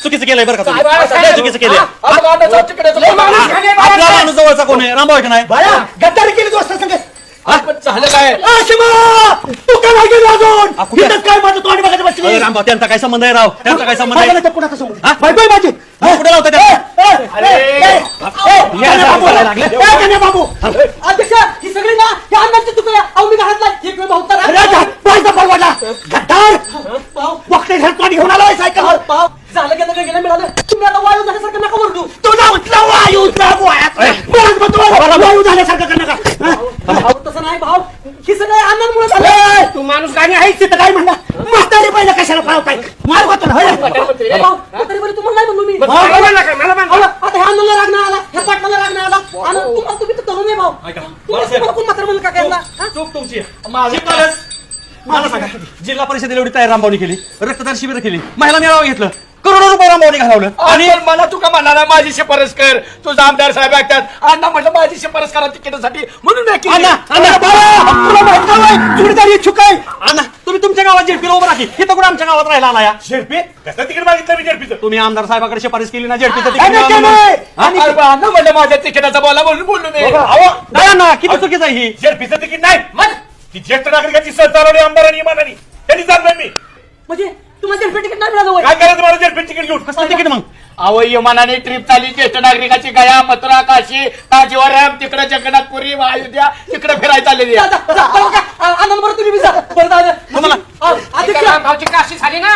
चुकीचं केलंय बरं का, चुकीचं केलंय. आपला माणूस जवळचा कोण आहे? रामभाऊ की नाही? गद्दारी केली दोस्त संघ. झालं काय? तू काय नाही गेली अजून? इथंच काय माझं तोंड बघायचं बसली. रामभाऊ त्यांचा काय संबंध आहे राव? त्यांचा काय संबंध आहे? कुणाचा संबंध? बायको माझी. कुठे लावता बाबू अध्यक्ष ही सगळी ना या अन्नाची तुकडे अहो मी घरातला एक वेळ भाऊ वक्ते घर तोंड घेऊन आला सायकल. पाव झालं गेलं गेलं मिळालं तुम्ही आता वायू झाल्यासारखं नका ओरडू. तुझा उचला वायू झाल्यासारखं कर नका. भाऊ तसं नाही भाऊ ही सगळं अन्नामुळे झालं. तू माणूस गाणी आहेस तिथं काय म्हणला म्हातारी पहिलं कशाला पावताय मार होतो भाऊ तरी बरं तुम्हाला नाही म्हणलो मी. आता ह्या अन्नाला राग नाही आला ह्या पाटलाला राग नाही आला आणि तुम्हाला तुम्ही तर तरुण आहे भाऊ. तुम्हाला कोण मात्र म्हणलं का काय चूक तुमची. मला सांगा, जिल्हा परिषदेला एवढी तयार रामभाऊनी केली, रक्तदान शिबिर केली, महिला मेळावा घेतलं, करोडो रुपये रामभाऊनी घालवलं. आणि मला तू का म्हणणार माझी शिफारस कर, तुझा आमदार साहेब ऐकतात. अण्णा म्हटलं माझी शिफारस करा तिकिटासाठी म्हणून चुडीदार इच्छुक आहे. अण्णा तुम्ही तुमच्या गावात जेडपीला उभं राखी, हे तर कुठे आमच्या गावात राहिला आला या झेडपी कसं तिकीट मागितलं मी झेडपीचं. तुम्ही आमदार साहेबाकडे शिफारस केली ना जेडपीचं आणि तिकीट? अण्णा म्हटलं माझ्या तिकिटाचा बोला म्हणून बोललो मी. नाही अण्णा, किती चुकीचं आहे ही. झेडपीचं तिकीट नाही मग ती ज्येष्ठ नागरिकाची सहचारवली आमदारांनी इमानानी त्यांनी जाणलं मी. म्हणजे तुम्हाला जेलपे तिकीट नाही मिळालं. काय करायचं मला झेडपी तिकीट घेऊन? कसलं तिकीट मग? अहो इमानाने ट्रिप चालली ज्येष्ठ नागरिकाची गया मथुरा काशी काजीवरम तिकडे जगन्नाथपुरी अयोध्या तिकडे फिरायला चाललेली आहे. आनंद बरं तुम्ही तुम्हाला गावची काशी झाली ना.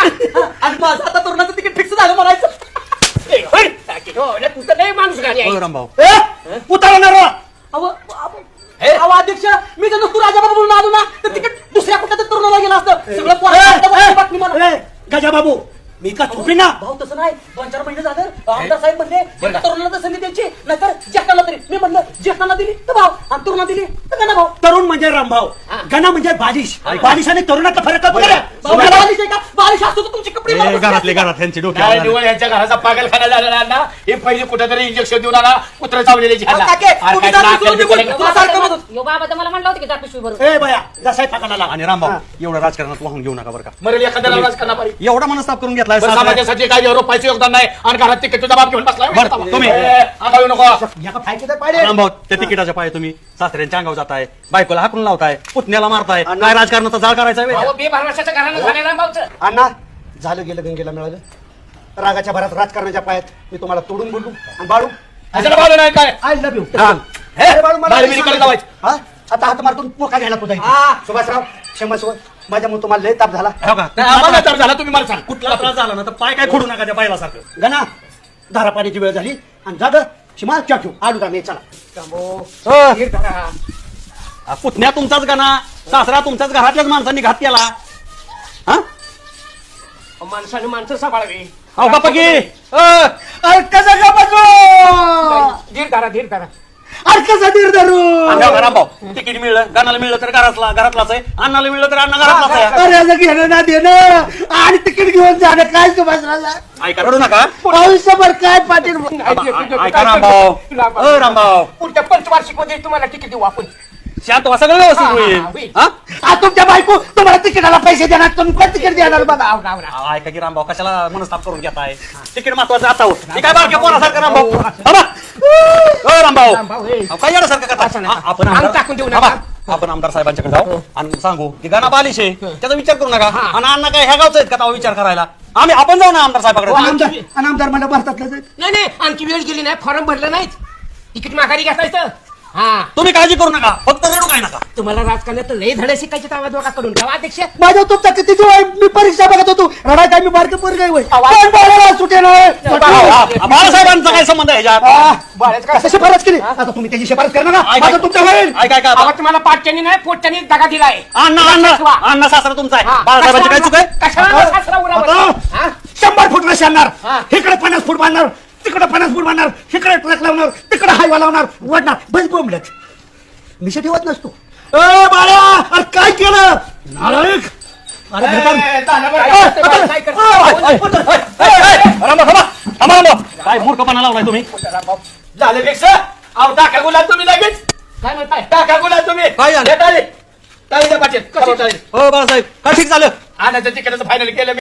आणि माझं आता तरुणाचं तिकीट फिक्स झालं म्हणायचं. तुझं नाही माणूस गाडी आहे. रामभाऊ उतरणार अहो अध्यक्ष मी जर तू राजाबाबा म्हणून आलो ना तर तिकीट दुसऱ्या कुठल्या तर तरुणाला गेलं असतं. सगळं बातमी मला. गजा बाबू मी इतका चुकली ना. भाऊ तसं नाही 2-4 महिने झालं आमदार साहेब म्हणले एका तरुणाला तर संधी द्यायची नाहीतर ज्येष्ठाला तरी. मी म्हणलं ज्येष्ठाला दिली तर भाऊ आणि तरुणा दिली तर गणा भाऊ. तरुण म्हणजे रामभाऊ, गणा म्हणजे बालिश. बालिश आणि तरुणाचा फरक भाऊ बालिश आहे का? बालिश असतो तर तुमची कपडे मला घरातले घरात त्यांची डोकी काय निवड यांच्या घराचा पागलखाना झालेला ना. हे पहिले कुठेतरी इंजेक्शन देऊन आला कुत्रा चावलेले बाबा तर मला म्हणलं होतं की जा पिशवी भरून. ए बया जसाय पाकाला लाग. आणि रामभाऊ एवढं राजकारणात वाहून घेऊ नका बरं का. मरेल एखाद्याला राजकारणा पाहिजे. एवढा मनस्ताप करून घेतलाय समाजासाठी काही रुपयाचं योगदान नाही आणि घरात तिकीट तुझा बाप घेऊन बसला. तुम्ही अंगावर नको. या का फायदे तर पाहिजे. रामभाऊ त्या तिकिटाच्या पाय तुम्ही सासऱ्यांच्या अंगावर जाताय, बायकोला हाकून लावताय, पुतण्याला मारताय. काय राजकारणाचा जाळ करायचा आहे? अहो, बेभरवशाच्या घरानं झालेलं आहे भाऊचं. अण्णा झालं गेलं गंगेला मिळालं. रागाच्या भरात राजकारणाच्या पायात मी तुम्हाला तोडून बोलू आणि बाळू ह्याच्याला बाजू नाही काय आय लव्ह यू. बाळमिरीकडे लावायचं. आता हात मारतून मोका घ्यायला तुझा. सुभाषराव क्षमस्व माझ्यामुळे तुम्हाला लय ताप झाला. हो का? नाही, आम्हाला तर झाला तुम्ही मला सांग. कुठला त्रास झाला ना तर पाय काय खोडू नका त्या पायाला सारखं. गणा धारा पाण्याची वेळ झाली आणि जाग शिमाल चाचू आलू का मी चला. पुतण्या तुमचाच गाणा, सासरा तुमच्याच घरातल्याच माणसांनी घात केला. हा माणसाने माणसं सांभाळावी. हो का पकी? कसं का बघू धीर धरा धीर धरा. अरे कसा धीर धरू. रामभाऊ तिकीट मिळलं, गाण्याला मिळलं तर घरातलाच आहे, अण्णाला मिळलं तर अण्णा घरातलाच आहे. अरे असं घेणं ना देणं आणि तिकीट घेऊन जाणं काय सुभाषरावला. ऐका रडू नका. आयुष्यभर काय पाटील. ऐका रामभाऊ. रामभाऊ पुढच्या पंचवार्षिक मध्ये तुम्हाला तिकीट देऊ आपण. शांत व्हा, सगळं व्यवस्थित होईल. हा? तुमच्या बायको तुम्हाला तिकिटाला पैसे देणार तुम्ही पण तिकीट देणार बघा. ऐका की रामभाऊ कशाला मनस्ताप करून घेताय? तिकीट महत्वाचं आता हो. हे काय बारक्या पोरासारखं रामभाऊ. रामभाऊ काय येण्यासारखं करता? आपण आमदार साहेबांच्याकडे जाऊ आणि सांगू की गाणा बालिश आहे, त्याचा विचार करू नका. आणि अण्णा काय ह्या गावचं आहेत का विचार करायला? आपण जाऊ ना आमदार साहेबाकडे. आमदार मला भारतातलं नाही आणखी वेळ गेली नाही, फॉर्म भरलं नाहीत, तिकीट माघारी घालायचं. हा तुम्ही काळजी करू नका, फक्त रडू काय नका. तुम्हाला राजकारणात लय धडे शिकायचे आवाज दोघा करून ठेवा अध्यक्ष. माझ्या तुमचा किती जीव आहे. मी परीक्षा बघत होतो रडाय काय मी बारकं पोरगं आहे. सुटे बाळासाहेबांचा काय संबंध आहे ह्याच्यात? शिफारस केली आता तुम्ही त्याची शिफारस करणार ना. माझं तुमच्या होईल. आवाज तुम्हाला पाठच्यानी नाही पोटच्यानी दगा दिलाय. अण्णा सासरा तुमचा आहे, बाळासाहेबांची काय चुक आहे? कशाला सासरा उरावर? 100 फूट रशी आणणार, इकडे 50 फूट बांधणार, तिकडे 50 फूट बांधणार, इकडे ट्रक लावणार, तिकडे हायवा लावणार, वडणार, बस बोंबलत. मिशा ठेवत नसतो. बाळा अरे काय केलं नालायक. काय मूर्खपणा लावलाय तुम्ही? झालं टाका गुलाब तुम्ही लगेच. काय म्हणताय? टाका गुलाब तुम्ही. काय झालं? टाळी द्या पाटील. टाळी. हो बाळासाहेब काय ठीक झालं आणायचं तिकडचं फायनल केलं मी